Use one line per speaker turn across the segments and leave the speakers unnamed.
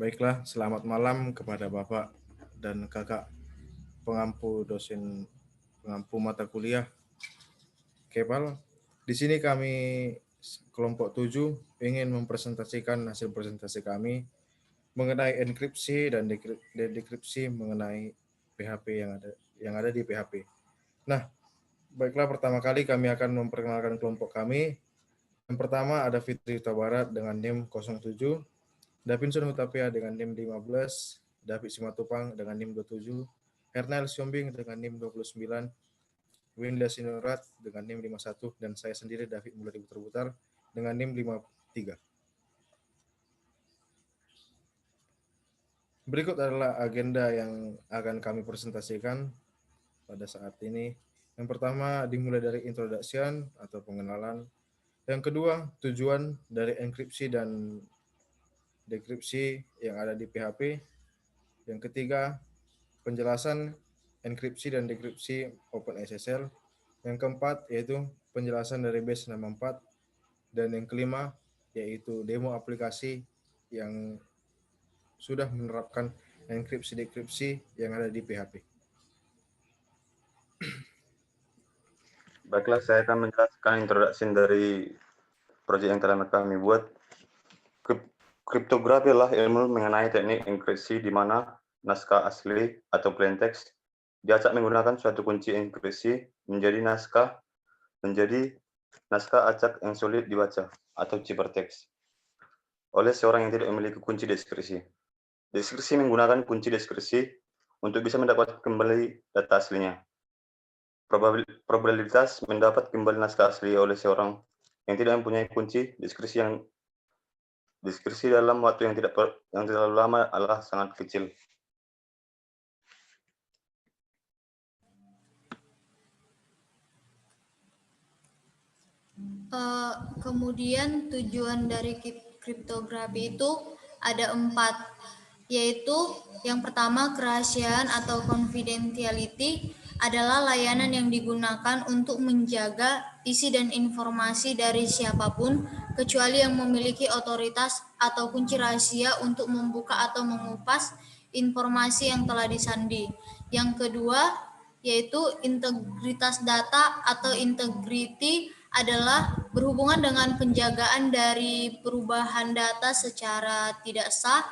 Baiklah, selamat malam kepada Bapak dan Kakak pengampu dosen pengampu mata kuliah Kepal. Di sini kami kelompok 7 ingin mempresentasikan hasil presentasi kami mengenai enkripsi dan dekripsi mengenai PHP yang ada di PHP. Nah, baiklah pertama kali kami akan memperkenalkan kelompok kami. Yang pertama ada Fitri Huta Barat dengan NIM 07, Davinson Hutapea dengan NIM 15, David Simatupang dengan NIM 27, Hernel Siombing dengan NIM 29, Winda Sinurat dengan NIM 51, dan saya sendiri David Muladi Butar dengan NIM 53. Berikut adalah agenda yang akan kami presentasikan pada saat ini. Yang pertama dimulai dari introduction atau pengenalan. Yang kedua, tujuan dari enkripsi dan dekripsi yang ada di PHP. Yang ketiga, penjelasan enkripsi dan dekripsi OpenSSL. Yang keempat yaitu penjelasan dari base 64. Dan yang kelima yaitu demo aplikasi yang sudah menerapkan enkripsi dekripsi yang ada di PHP.
Baiklah, saya akan menjelaskan introduksi dari proyek yang telah kami buat. Kriptografi adalah ilmu mengenai teknik enkripsi di mana naskah asli atau plain text diacak menggunakan suatu kunci enkripsi menjadi naskah acak yang sulit dibaca atau ciphertext oleh seorang yang tidak memiliki kunci deskripsi. Deskripsi menggunakan kunci deskripsi untuk bisa mendapat kembali data aslinya. Probabilitas mendapat kembali naskah asli oleh seorang yang tidak mempunyai kunci deskripsi dalam waktu yang terlalu lama adalah sangat kecil.
Kemudian tujuan dari kriptografi itu ada 4, yaitu yang pertama kerahasiaan atau confidentiality adalah layanan yang digunakan untuk menjaga isi dan informasi dari siapapun kecuali yang memiliki otoritas atau kunci rahasia untuk membuka atau mengupas informasi yang telah disandi. Yang kedua yaitu integritas data atau integrity adalah berhubungan dengan penjagaan dari perubahan data secara tidak sah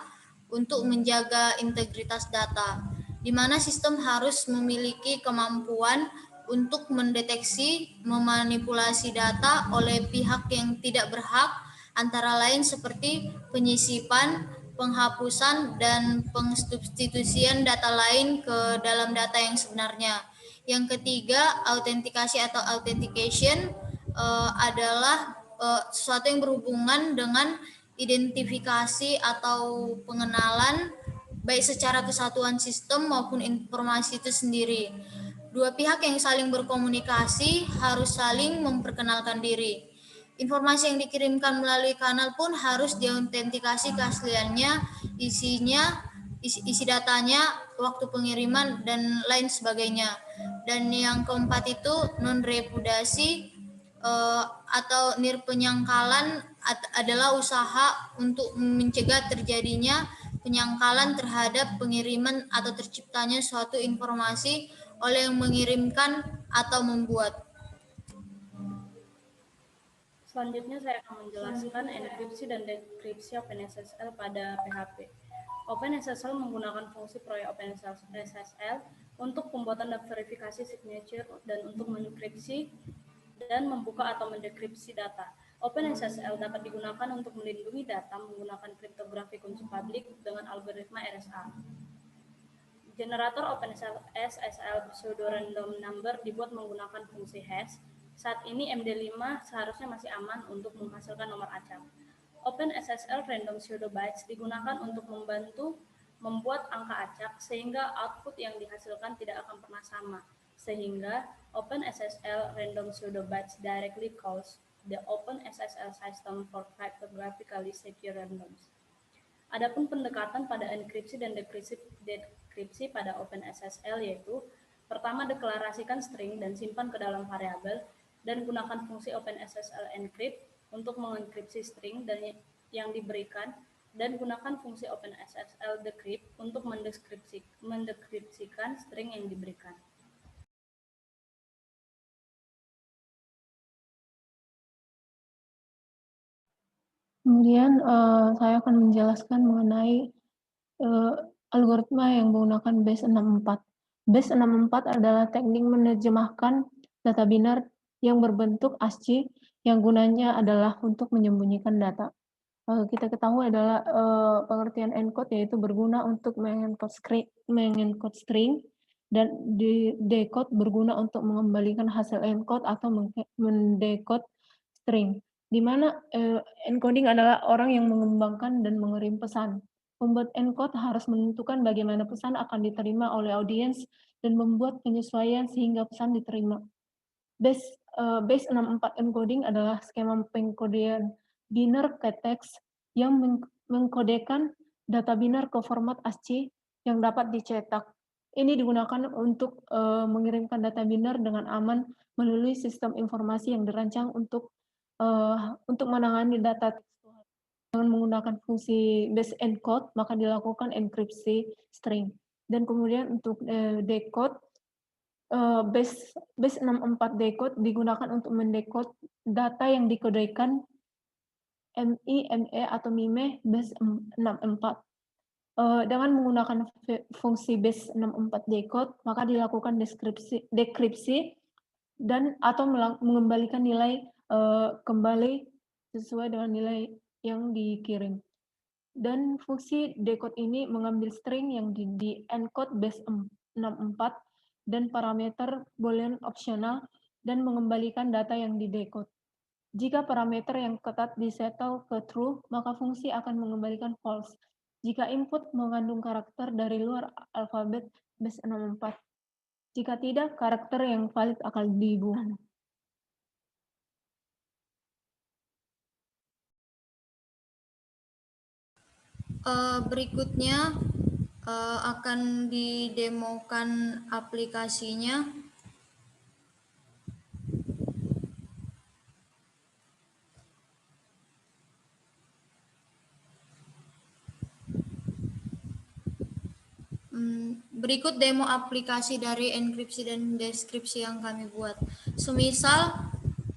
untuk menjaga integritas data, di mana sistem harus memiliki kemampuan untuk mendeteksi memanipulasi data oleh pihak yang tidak berhak, antara lain seperti penyisipan, penghapusan, dan pensubstitusian data lain ke dalam data yang sebenarnya. Yang ketiga, autentikasi atau authentication adalah sesuatu yang berhubungan dengan identifikasi atau pengenalan baik secara kesatuan sistem maupun informasi itu sendiri. Dua pihak yang saling berkomunikasi harus saling memperkenalkan diri. Informasi yang dikirimkan melalui kanal pun harus diautentikasi keasliannya, isi datanya, waktu pengiriman, dan lain sebagainya. Dan yang keempat itu non-repudasi atau nirpenyangkalan adalah usaha untuk mencegah terjadinya penyangkalan terhadap pengiriman atau terciptanya suatu informasi oleh yang mengirimkan atau membuat.
Selanjutnya saya akan menjelaskan enkripsi dan dekripsi OpenSSL pada PHP. OpenSSL menggunakan fungsi proyek OpenSSL untuk pembuatan dan verifikasi signature dan untuk menenkripsi dan membuka atau mendekripsi data. OpenSSL dapat digunakan untuk melindungi data menggunakan kriptografi kunci publik dengan algoritma RSA. Generator OpenSSL pseudo-random number dibuat menggunakan fungsi hash. Saat ini MD5 seharusnya masih aman untuk menghasilkan nomor acak. OpenSSL random pseudo bytes digunakan untuk membantu membuat angka acak sehingga output yang dihasilkan tidak akan pernah sama. Sehingga OpenSSL random pseudo bytes directly calls the OpenSSL system for cryptographically secure randoms. Adapun pendekatan pada enkripsi dan dekripsi pada OpenSSL yaitu pertama, deklarasikan string dan simpan ke dalam variabel dan gunakan fungsi OpenSSL encrypt untuk mengenkripsi string dan yang diberikan dan gunakan fungsi OpenSSL decrypt untuk mendeskripsikan string yang diberikan.
Kemudian saya akan menjelaskan mengenai algoritma yang menggunakan base 64. Base 64 adalah teknik menerjemahkan data binar yang berbentuk ASCII yang gunanya adalah untuk menyembunyikan data. Kita ketahui adalah pengertian encode yaitu berguna untuk mengencode string dan decode berguna untuk mengembalikan hasil encode atau mendecode string, di mana encoding adalah orang yang mengembangkan dan mengirim pesan. Pembuat encode harus menentukan bagaimana pesan akan diterima oleh audiens dan membuat penyesuaian sehingga pesan diterima. Base 64 encoding adalah skema pengkodean binar ke teks yang mengkodekan data binar ke format ASCII yang dapat dicetak. Ini digunakan untuk mengirimkan data binar dengan aman melalui sistem informasi yang dirancang untuk menangani data tekstual. Dengan menggunakan fungsi base encode, maka dilakukan enkripsi string. Dan kemudian untuk decode, base 64 decode digunakan untuk mendecode data yang dikodekan MI, ME, atau MIME base 64. Dengan menggunakan fungsi base 64 decode, maka dilakukan dekripsi dan atau mengembalikan nilai kembali sesuai dengan nilai yang dikirim. Dan fungsi decode ini mengambil string yang di encode base 64 dan parameter boolean opsional dan mengembalikan data yang didecode. Jika parameter yang ketat disettle ke true, maka fungsi akan mengembalikan false. Jika input mengandung karakter dari luar alfabet base 64. Jika tidak, karakter yang valid akan dibuang.
Berikutnya akan didemokan aplikasinya. Berikut demo aplikasi dari enkripsi dan deskripsi yang kami buat. Semisal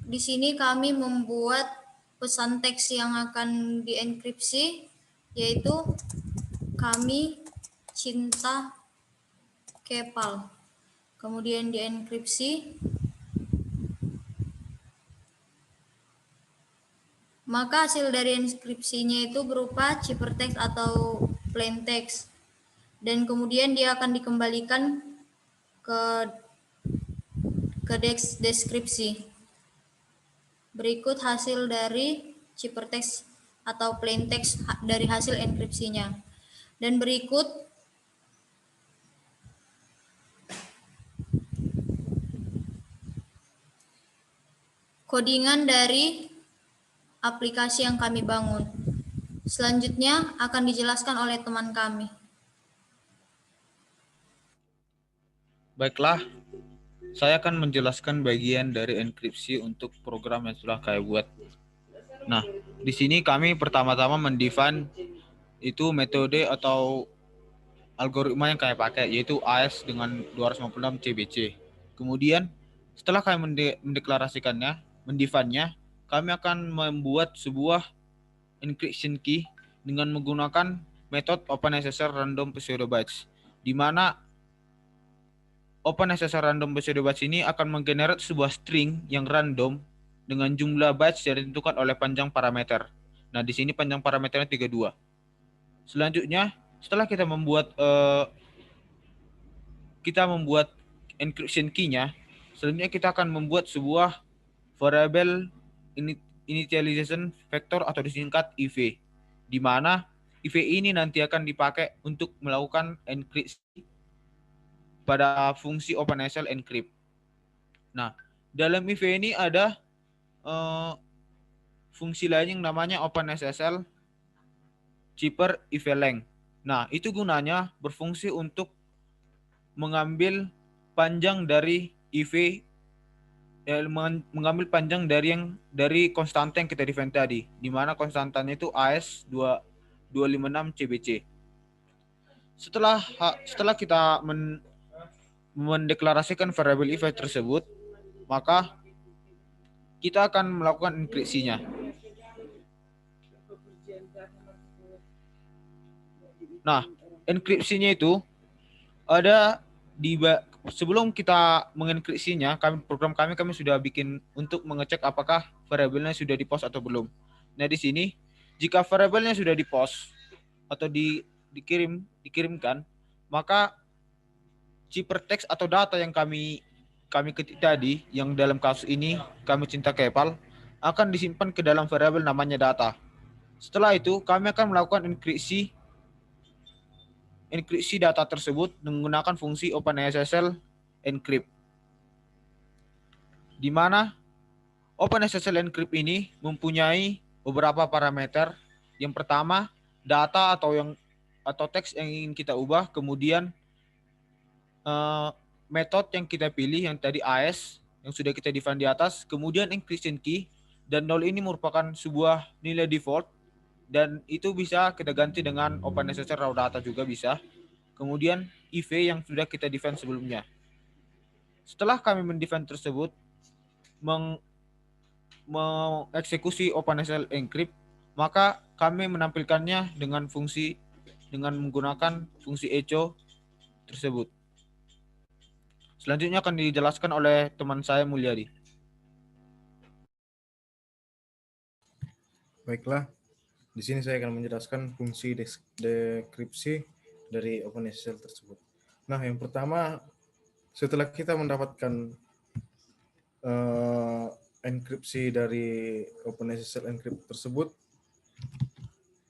di sini kami membuat pesan teks yang akan dienkripsi, yaitu kami cinta Kepal. Kemudian dienkripsi. Maka hasil dari enkripsinya itu berupa ciphertext atau plain text. Dan kemudian dia akan dikembalikan ke deskripsi. Berikut hasil dari ciphertext atau plain text dari hasil enkripsinya. Dan berikut codingan dari aplikasi yang kami bangun. Selanjutnya akan dijelaskan oleh teman kami.
Baiklah, saya akan menjelaskan bagian dari enkripsi untuk program yang sudah saya buat. Nah, di sini kami pertama-tama mendefine itu metode atau algoritma yang kami pakai, yaitu AES dengan 256 CBC. Kemudian, setelah kami mendeklarasikannya, mendefine-nya, kami akan membuat sebuah encryption key dengan menggunakan metode OpenSSL Random Pseudobytes, di mana OpenSSL Random Pseudobytes ini akan menggenerate sebuah string yang random dengan jumlah bytes yang ditentukan oleh panjang parameter. Nah, di sini panjang parameternya 32. Selanjutnya, setelah kita membuat encryption key-nya, selanjutnya kita akan membuat sebuah variable initialization vector atau disingkat IV, di mana IV ini nanti akan dipakai untuk melakukan enkripsi pada fungsi OpenSSL encrypt. Nah, dalam IV ini ada fungsi lain yang namanya OpenSSL Cipher IV length. Nah, itu gunanya berfungsi untuk mengambil panjang dari IV, mengambil panjang dari konstanta yang kita define tadi, di mana konstantanya itu AES 256 CBC. Setelah kita mendeklarasikan variable if tersebut, maka kita akan melakukan enkripsinya. Nah, enkripsinya itu ada sebelum kita mengenkripsinya, program kami sudah bikin untuk mengecek apakah variabelnya sudah di-post atau belum. Nah, di sini jika variabelnya sudah di-post atau dikirimkan, maka ciphertext atau data yang kami ketik tadi, yang dalam kasus ini kami cinta kepal, akan disimpan ke dalam variabel namanya data. Setelah itu, kami akan melakukan enkripsi data tersebut menggunakan fungsi OpenSSL encrypt, di mana OpenSSL encrypt ini mempunyai beberapa parameter. Yang pertama, data atau teks yang ingin kita ubah, kemudian metode yang kita pilih yang tadi AS yang sudah kita define di atas, kemudian encryption key, dan 0 ini merupakan sebuah nilai default dan itu bisa kita ganti dengan OpenSSL raw data juga bisa. Kemudian IV yang sudah kita define sebelumnya. Setelah kami mendefine tersebut, mengeksekusi OpenSSL encrypt, maka kami menampilkannya dengan menggunakan fungsi echo tersebut. Selanjutnya akan dijelaskan oleh teman saya Mulyadi.
Baiklah, di sini saya akan menjelaskan fungsi dekripsi dari OpenSSL tersebut. Nah, yang pertama, setelah kita mendapatkan enkripsi dari OpenSSL encrypt tersebut,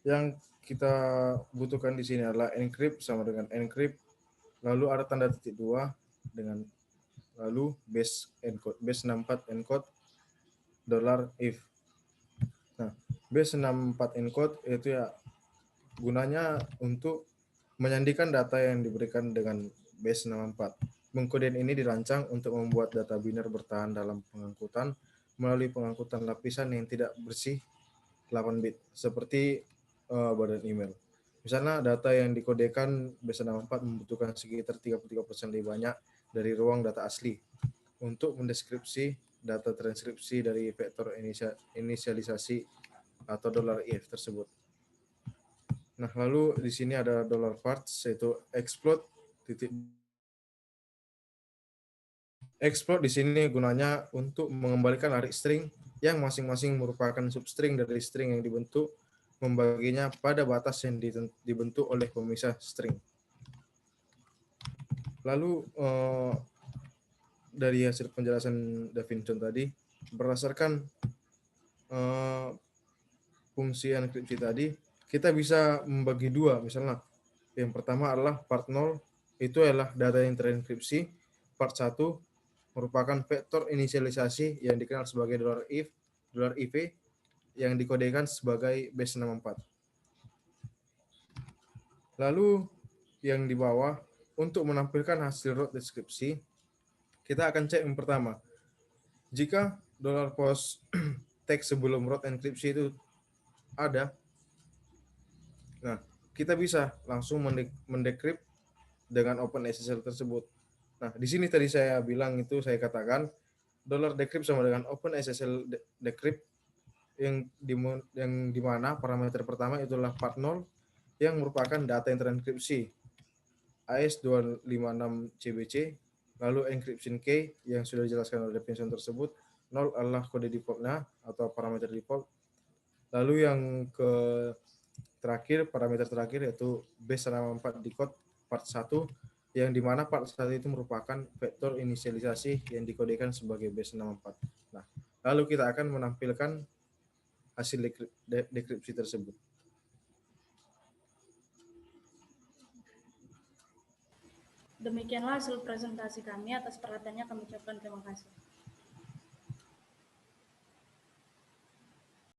yang kita butuhkan di sini adalah encrypt sama dengan encrypt, lalu ada tanda titik 2 dengan lalu base 64 encode $if. Nah, base 64 encode itu ya gunanya untuk menyandikan data yang diberikan dengan base 64. Pengkodean ini dirancang untuk membuat data biner bertahan dalam pengangkutan melalui pengangkutan lapisan yang tidak bersih 8 bit seperti badan email. Misalnya data yang dikodekan base 64 membutuhkan sekitar 33% lebih banyak dari ruang data asli untuk mendeskripsi data transkripsi dari vektor inisialisasi atau $if tersebut. Nah, lalu di sini ada $parts, yaitu exploit di sini gunanya untuk mengembalikan array string yang masing-masing merupakan substring dari string yang dibentuk, membaginya pada batas yang dibentuk oleh pemisah string. Lalu dari hasil penjelasan Davinson tadi, berdasarkan fungsi enkripsi tadi, kita bisa membagi dua. Misalnya, yang pertama adalah part 0, itu adalah data yang terenkripsi. Part 1 merupakan vektor inisialisasi yang dikenal sebagai $if, $if yang dikodekan sebagai base 64. Lalu yang di bawah, untuk menampilkan hasil root deskripsi, kita akan cek yang pertama. Jika $post teks sebelum root enkripsi itu ada, nah kita bisa langsung mendekrypt dengan OpenSSL tersebut. Nah, di sini tadi saya bilang itu saya katakan $decrypt sama dengan OpenSSL decrypt yang di mana parameter pertama itulah part 0 yang merupakan data yang terenkripsi AS256 CBC, lalu encryption key yang sudah dijelaskan oleh definition tersebut, 0 adalah kode defaultnya atau parameter default. Lalu yang parameter terakhir yaitu base 64 decode part 1, yang dimana part 1 itu merupakan vektor inisialisasi yang dikodekan sebagai base 64. Nah, lalu kita akan menampilkan hasil dekripsi tersebut.
Demikianlah hasil presentasi kami. Atas perhatiannya kami ucapkan terima kasih.